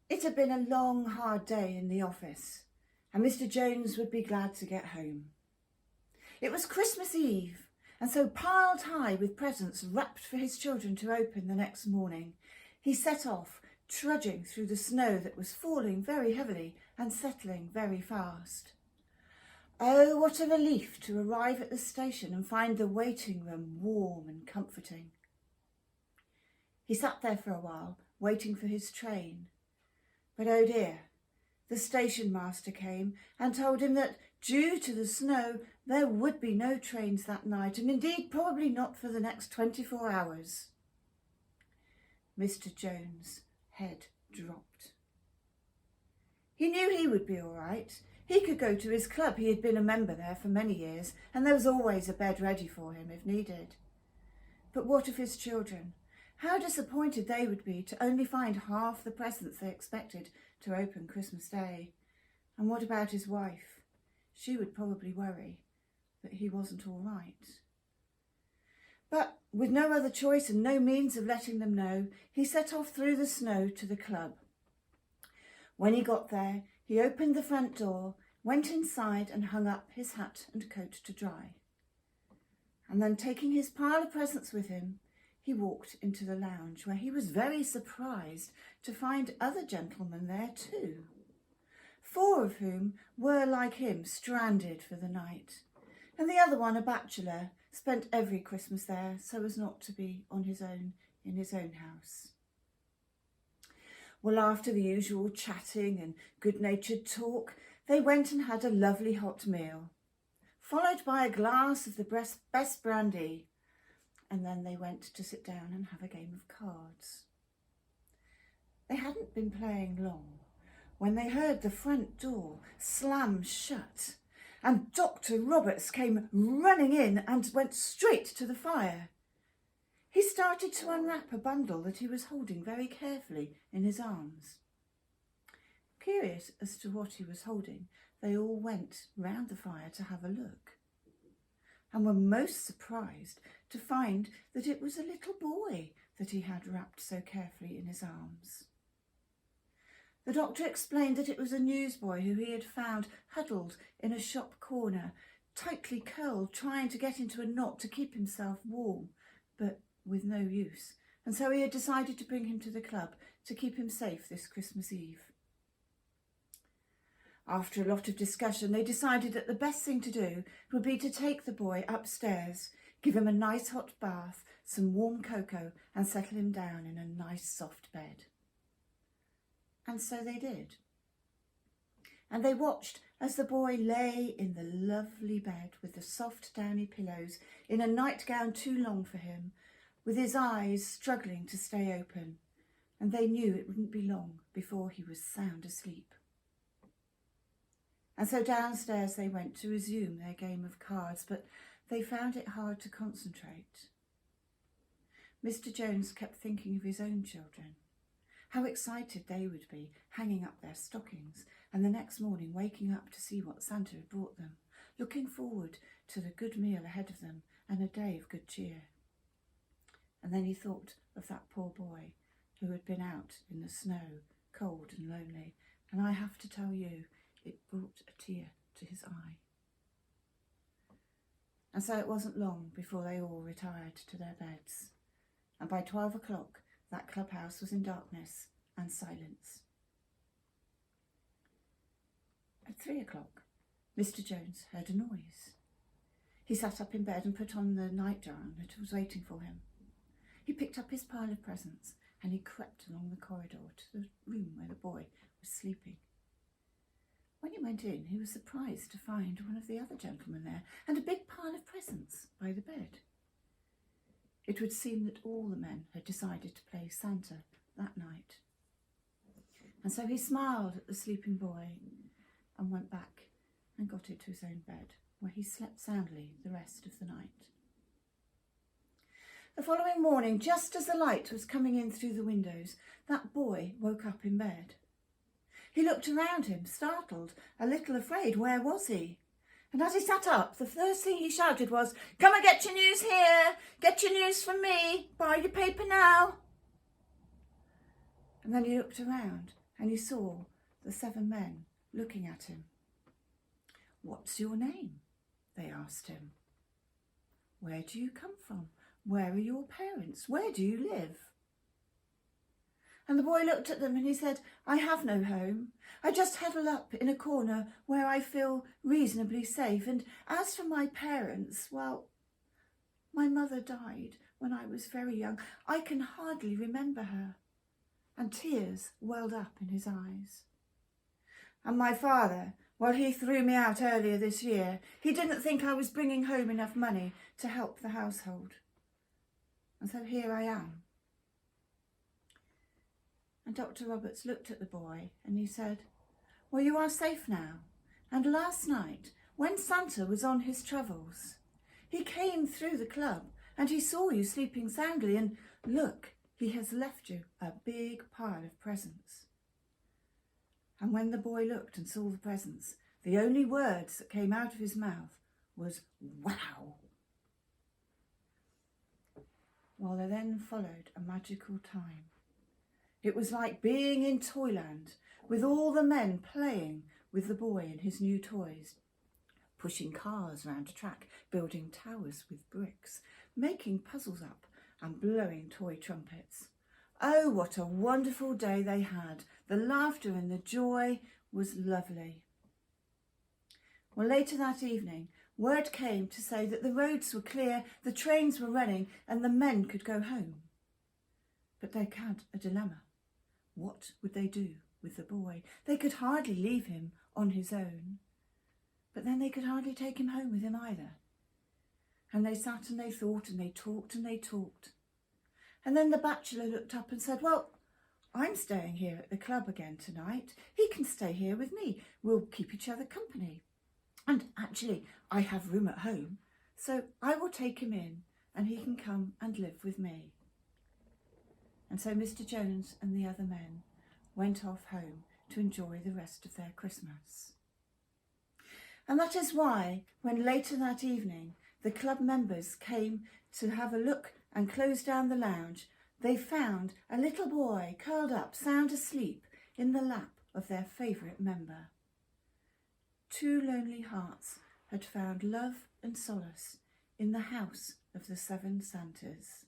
It had been a long, hard day in the office, and Mr. Jones would be glad to get home. It was Christmas Eve, and so piled high with presents wrapped for his children to open the next morning, he set off, trudging through the snow that was falling very heavily and settling very fast. Oh, what a relief to arrive at the station and find the waiting room warm and comforting. He sat there for a while, waiting for his train. But oh dear, the station master came and told him that due to the snow, there would be no trains that night, and indeed probably not for the next 24 hours. Mr. Jones' head dropped. He knew he would be all right. He could go to his club. He had been a member there for many years, and there was always a bed ready for him if needed. But what of his children? How disappointed they would be to only find half the presents they expected to open Christmas Day. And what about his wife? She would probably worry that he wasn't all right. But with no other choice and no means of letting them know, he set off through the snow to the club. When he got there, he opened the front door, went inside and hung up his hat and coat to dry. And then taking his pile of presents with him, he walked into the lounge, where he was very surprised to find other gentlemen there too, 4 of whom were like him, stranded for the night, and the other one, a bachelor, spent every Christmas there so as not to be on his own in his own house. Well, after the usual chatting and good-natured talk, they went and had a lovely hot meal, followed by a glass of the best brandy, and then they went to sit down and have a game of cards. They hadn't been playing long when they heard the front door slam shut, and Dr. Roberts came running in and went straight to the fire. He started to unwrap a bundle that he was holding very carefully in his arms. Curious as to what he was holding, they all went round the fire to have a look, and were most surprised to find that it was a little boy that he had wrapped so carefully in his arms. The doctor explained that it was a newsboy who he had found huddled in a shop corner, tightly curled, trying to get into a knot to keep himself warm, but with no use, and so he had decided to bring him to the club to keep him safe this Christmas Eve. After a lot of discussion, they decided that the best thing to do would be to take the boy upstairs, give him a nice hot bath, some warm cocoa, and settle him down in a nice soft bed. And so they did. And they watched as the boy lay in the lovely bed with the soft downy pillows, in a nightgown too long for him, with his eyes struggling to stay open, and they knew it wouldn't be long before he was sound asleep. And so downstairs they went to resume their game of cards, but they found it hard to concentrate. Mr. Jones kept thinking of his own children, how excited they would be hanging up their stockings, and the next morning waking up to see what Santa had brought them, looking forward to the good meal ahead of them and a day of good cheer. And then he thought of that poor boy who had been out in the snow, cold and lonely, and I have to tell you, it brought a tear to his eye. And so it wasn't long before they all retired to their beds, and by 12 o'clock that clubhouse was in darkness and silence. At 3 o'clock, Mr. Jones heard a noise. He sat up in bed and put on the nightgown that was waiting for him. He picked up his pile of presents and he crept along the corridor to the room where the boy was sleeping. When he went in, he was surprised to find one of the other gentlemen there and a big pile of presents by the bed. It would seem that all the men had decided to play Santa that night. And so he smiled at the sleeping boy and went back and got into his own bed, where he slept soundly the rest of the night. The following morning, just as the light was coming in through the windows, that boy woke up in bed. He looked around him, startled, a little afraid. Where was he? And as he sat up, the first thing he shouted was, "Come and get your news here! Get your news from me! Buy your paper now!" And then he looked around and he saw the 7 men looking at him. "What's your name?" they asked him. "Where do you come from? Where are your parents? Where do you live?" And the boy looked at them and he said, "I have no home. I just huddle up in a corner where I feel reasonably safe. And as for my parents, well, my mother died when I was very young. I can hardly remember her." And tears welled up in his eyes. "And my father, well, he threw me out earlier this year. He didn't think I was bringing home enough money to help the household. And so here I am." And Dr. Roberts looked at the boy and he said, "Well, you are safe now. And last night, when Santa was on his travels, he came through the club and he saw you sleeping soundly. And look, he has left you a big pile of presents." And when the boy looked and saw the presents, the only words that came out of his mouth was, "Wow." Well, there then followed a magical time. It was like being in Toyland, with all the men playing with the boy and his new toys, pushing cars round a track, building towers with bricks, making puzzles up and blowing toy trumpets. Oh, what a wonderful day they had. The laughter and the joy was lovely. Well, later that evening, word came to say that the roads were clear, the trains were running, and the men could go home. But they had a dilemma. What would they do with the boy? They could hardly leave him on his own, but then they could hardly take him home with him either. And they sat and they thought and they talked and they talked. And then the bachelor looked up and said, "Well, I'm staying here at the club again tonight. He can stay here with me. We'll keep each other company. And actually, I have room at home, so I will take him in and he can come and live with me." And so Mr. Jones and the other men went off home to enjoy the rest of their Christmas. And that is why, when later that evening the club members came to have a look and close down the lounge, they found a little boy curled up, sound asleep, in the lap of their favourite member. 2 lonely hearts had found love and solace in the house of the 7 Santas.